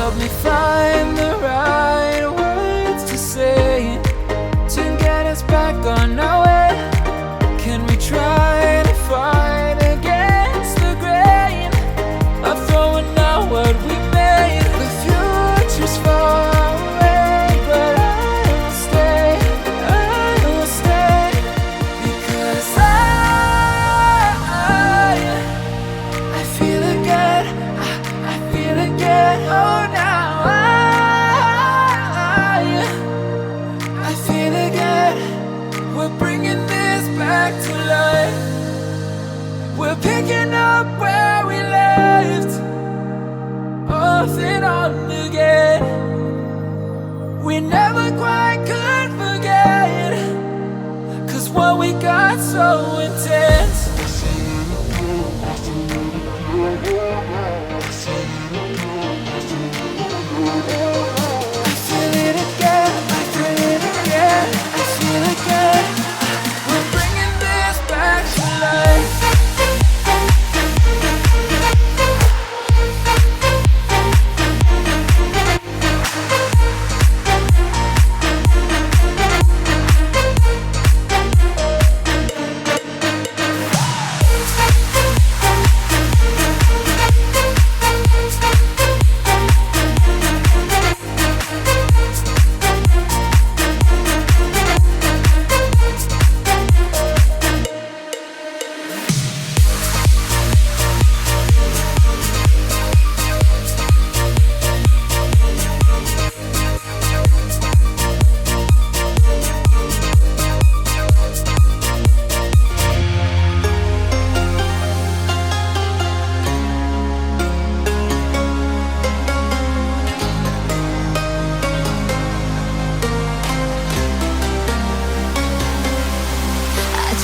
Help me find the right words to say to get us back on our way. Can we try to fight against the grain of throwing out what we made? The future's far away, but I will stay, because I feel again, I feel again. Oh, now I feel again. We're bringing this back to life. We're picking up where we left off and on again. We never quite could forget, 'cause what we got so intense. I feel it again, I feel it again, I feel again. We're bringing this back to life.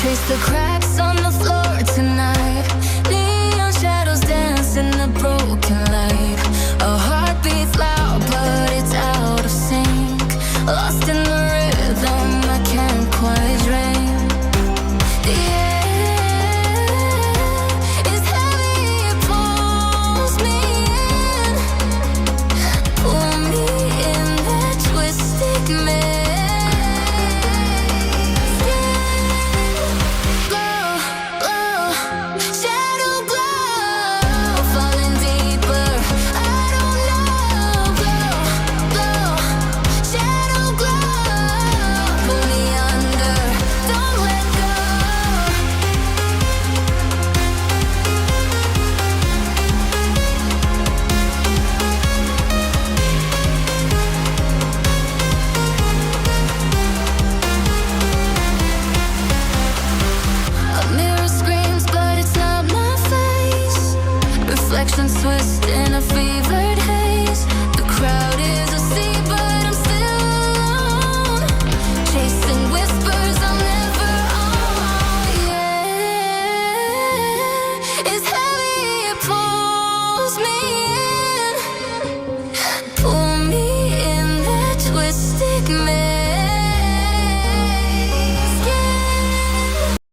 Trace the cracks on the floor tonight. Neon shadows dance in the broken light. Our heart beats loud.